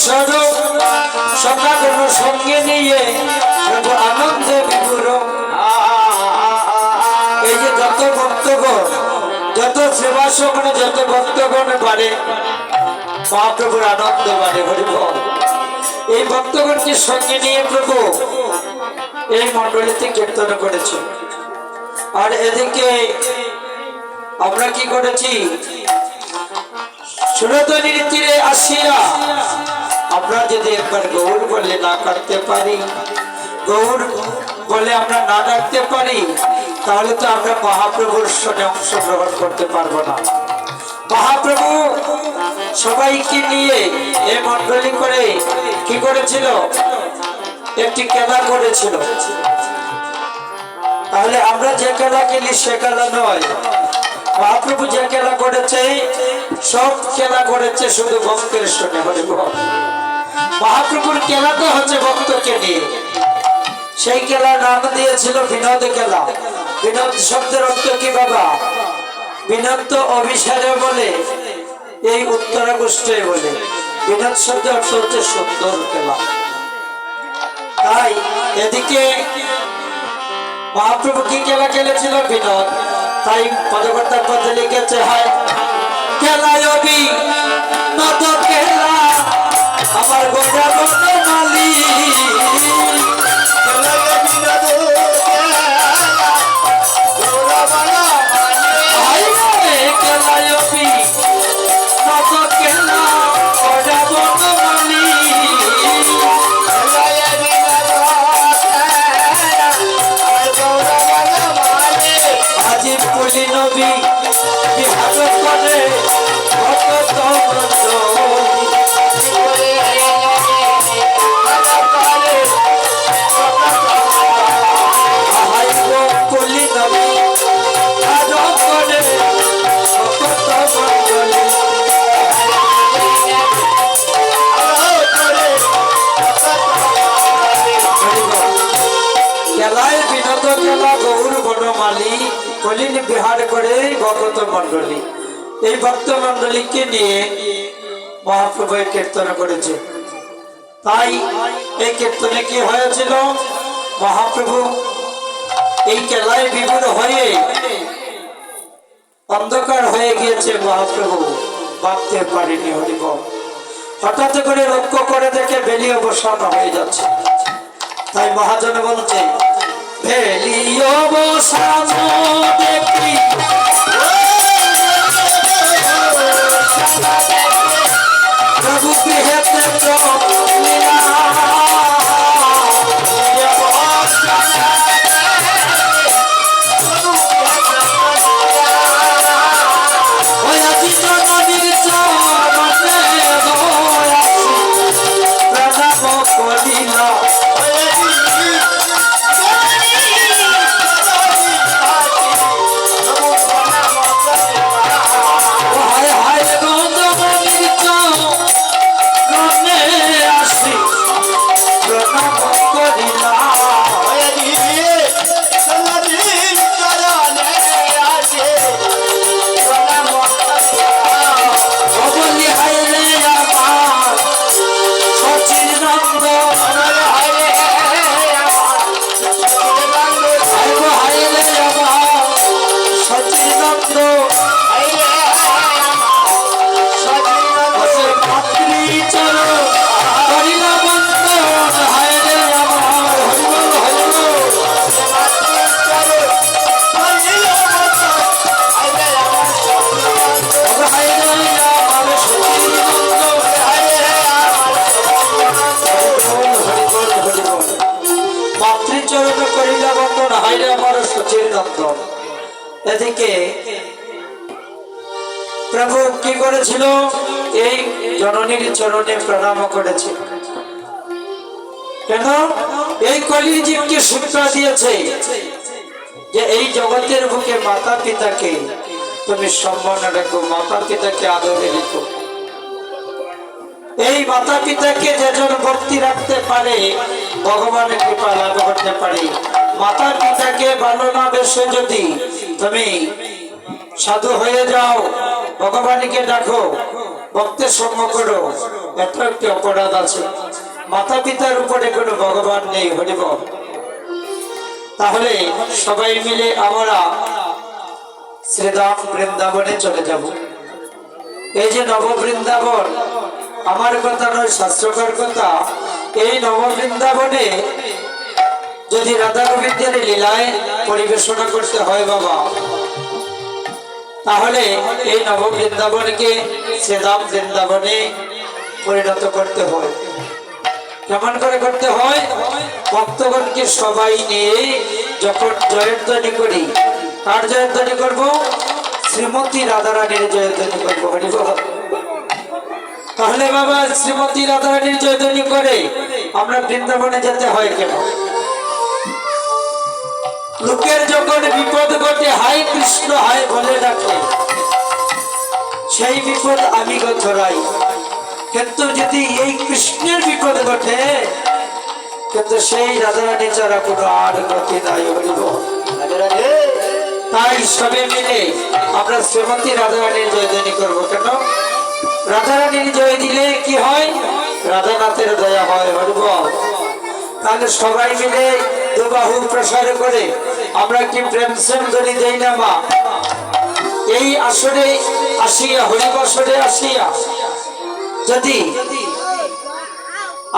স্বরূপ সকাগুলো সঙ্গে নিয়ে প্রভু আনন্দে বিপুর। এই যে যত ভক্তগণ, যত সেবাসগণ, যত ভক্তগণ বাড়ে মহাপ্রভুর আনন্দ বাড়ে। হরিবল। এই ভক্তগণকে সঙ্গে নিয়ে প্রভু এই মন্ডলীতে কীর্তন করেছে। আর এদিকে আমরা কি করেছি, সুরতনীর তীরে আসিয়া আমরা যদি একবার গৌর বলে না কাটতে পারি, গৌর বলে আমরা না ডাকতে পারি, তাহলে তো আমরা মহাপ্রভুর সঙ্গে অংশগ্রহণ করতে পারবো না। মহাপ্রভু সবাইকে নিয়ে এই মন্ডলী করে কি করেছিল, একটি খেলা করেছিল। তাহলে আমরা যে খেলা খেলি সে খেলা নয়, মহাপ্রভু যে খেলা করেছে সব খেলা করেছে শুধু ভক্তের সঙ্গে। মহাপ্রভুর খেলা তো হচ্ছে ভক্তকে নিয়ে। সেই খেলার নাম দিয়েছিল বিনোদ খেলা। বিনোদ শব্দের অর্থ কি বাবা? বিনোদ তো অভিসারে বলে, এই উত্তরা গোষ্ঠী বলে। বিনোদ শব্দের অর্থ হচ্ছে সুন্দর খেলা। তাই এদিকে মহাপ্রভু কি খেলা খেলেছিল? বিনোদ। তাই পদকর্তার পথে লিখেছে, হয় খেলায় বিনোদ খেলা আমার গোটা বনে মালি, বিহার করে ভক্ত মন্ডলী, এই ভক্ত মন্ডলীকে নিয়ে মহাপ্রভু কীর্তন করেছে। তাই এই কীর্তনে কি হয়েছিল, মহাপ্রভু এই খেলায় বিভোর হয়ে অন্ধকার হয়ে গিয়েছে, মহাপ্রভু ভাবতে পারেনি। হরিবল। হঠাৎ করে লক্ষ্য করে দেখে বেলি অবসান হয়ে যাচ্ছে। তাই মহাজন বলছে, বেলি অবসান দেখি প্রভু গৃহেতে চলিলা, এদিকে প্রভু কি করেছিল, এই জননীর চরণে প্রণাম করেছে। কেন? এই কলিজীবকে শিক্ষা দিয়েছে যে এই জগতের বুকে মাতা পিতাকে তুমি সম্মান রাখো, মাতা পিতাকে আদরে রেখো। এই মাতা পিতাকে যেজন ভক্তি রাখতে পারে ভগবানের কৃপা লাভ করতে পারে। মাতা পিতাকে ভালো না বেসে যদি তুমি সাধু হয়ে যাও, ভগবানকে ডাকো, ভক্তের সঙ্গ করো, এটা একটি অপরাধ আছে। মাতা পিতার উপরে কোনো ভগবান নেই, হরিবল। তাহলে সবাই মিলে আমরা শ্রীধাম বৃন্দাবনে চলে যাব। এই যে নব বৃন্দাবন, আমার কথা নয়, শাস্ত্রকার কথা। এই নব বৃন্দাবনে যদি রাধা গোবিন্দের লীলায় পরিবেশনা করতে হয় বাবা, তাহলে এই নব বৃন্দাবনকে শ্রীধাম বৃন্দাবনে পরিণত করতে হয়। কেমন করে করতে হয়? ভক্তগণকে সবাই নিয়ে যখন জয়ধ্বনি করি, কার জয়ধ্বনি করবো? শ্রীমতী রাধারানীর জয়ধ্বনি করবো, হরিবল। তাহলে বাবা শ্রীমতী রাধারানীর জয়ধ্বনি করে আমরা বৃন্দাবনে যেতে হয় কেন? লোকের যখন বিপদ ঘটে হায় কৃষ্ণ হায় বলে ডাকে, সেই বিপদ আমি গথরাই। কিন্তু যদি এই কৃষ্ণের বিপদ ঘটে, কিন্তু সেই রাধারানী ছাড়া কোনো আর গতি নাই, হরিবল। তাই সবে মিলে আমরা শ্রীমতী রাধারানীর জয়ধ্বনি করবো। কেন? রাধারানীর জয় দিলে কি হয়? রাধানাথের দয়া হয়, হরিবল। তাহলে সবাই মিলে দুবাহু প্রসার করে আমরা কি প্রেম ধ্বনি দেই না মা? এই আসরে আসিয়া, হরিবসরে আসিয়া যদি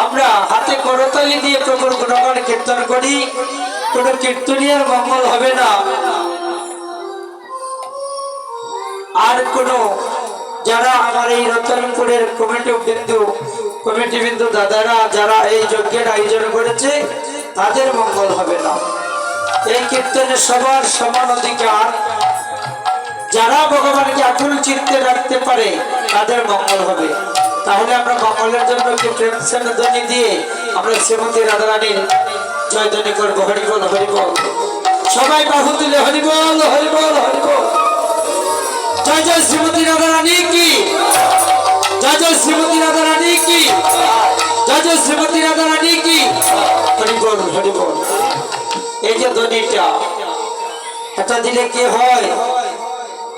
আমরা হাতে করতালি দিয়ে প্রভুর গুণগান কীর্তন করি, কোন কীর্তনিয়ার মঙ্গল হবে না। আর কোন যারা আমার এই রতনপুরের কমিটি বিন্দু দাদারা যারা এই যজ্ঞের আয়োজন করেছে, তাদের মঙ্গল হবে না। এই কীর্তনে সবার সমান অধিকার। যারা ভগবানকে আকুল চিত্তে রাখতে পারে তাদের মঙ্গল হবে। তাহলে আমরা মঙ্গলের জন্য কি প্রেম ধ্বনি দিয়ে আমরা শ্রীমতী রাধারানীর জয়ধ্বনি করবো, হরিবল হরিবল। সবাই বাহু তুলে হরিবল হরিবল হরিবল। জয় জয় শ্রীমতী রাধারানী কি, জয় জয় শ্রীমতী রাধারানী কি, জয় জয় শ্রীমতী রাধারানী কি, হরিবল হরিবল। এই যে ধ্বনিটা, এটা দিলে কি হয়?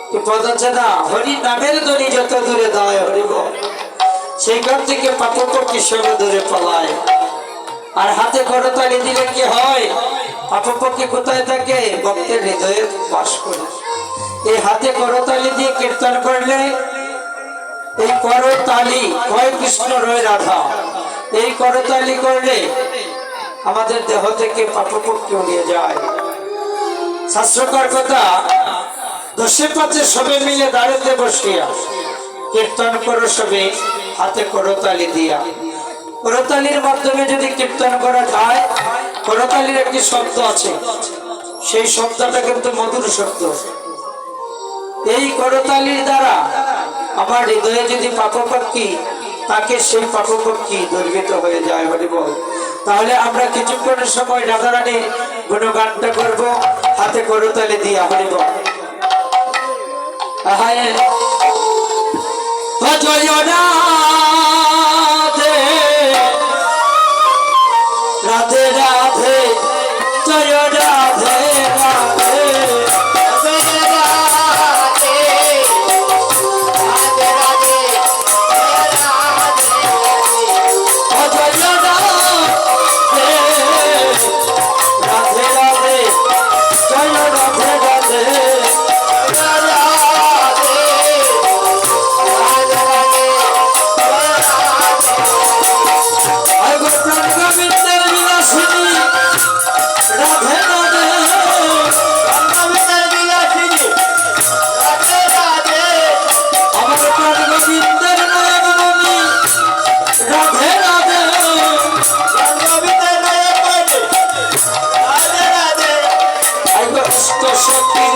কি পদ আছে না? হরি নামের ধ্বনি যত দূরে দেয়, হরিবল, সেইখান থেকে পাপপক্ষী সবে দূরে পালায়। আর হাতে করতালি দিলে কি হয়? পাপপক্ষী কোথায় থাকে? ভক্তের হৃদয়ে বাস করে। এই হাতে করতালি দিয়ে কীর্তন করলে, এই করতালি হয় কৃষ্ণ রয় রাধা, এই করতালি করলে আমাদের দেহ থেকে পাপপক্ষী উড়িয়ে যায়। শাস্ত্রকার কথা, দশে পাঁচে সবে মিলে দাঁড়াতে বসিয়া কীর্তন করো সবে হাতে করতালি দিয়া। করতালির মাধ্যমে যদি কীর্তন করা যায়, করতালির একটি শব্দ আছে, সেই শব্দটা কিন্তু মধুর শব্দ। এই করতালির দ্বারা আমার হৃদয়ে যদি পাপপক্ষী তাকে, সেই পাপপক্ষী দুর্বৃত হয়ে যায়, হরিবল। তাহলে আমরা কিছুক্ষণের সময় রাধারানীর গুণগানটা করবো হাতে করতালি দিয়া, হরিবল। জয় রাধে রাধে রাধে, জয় রাধে রাধে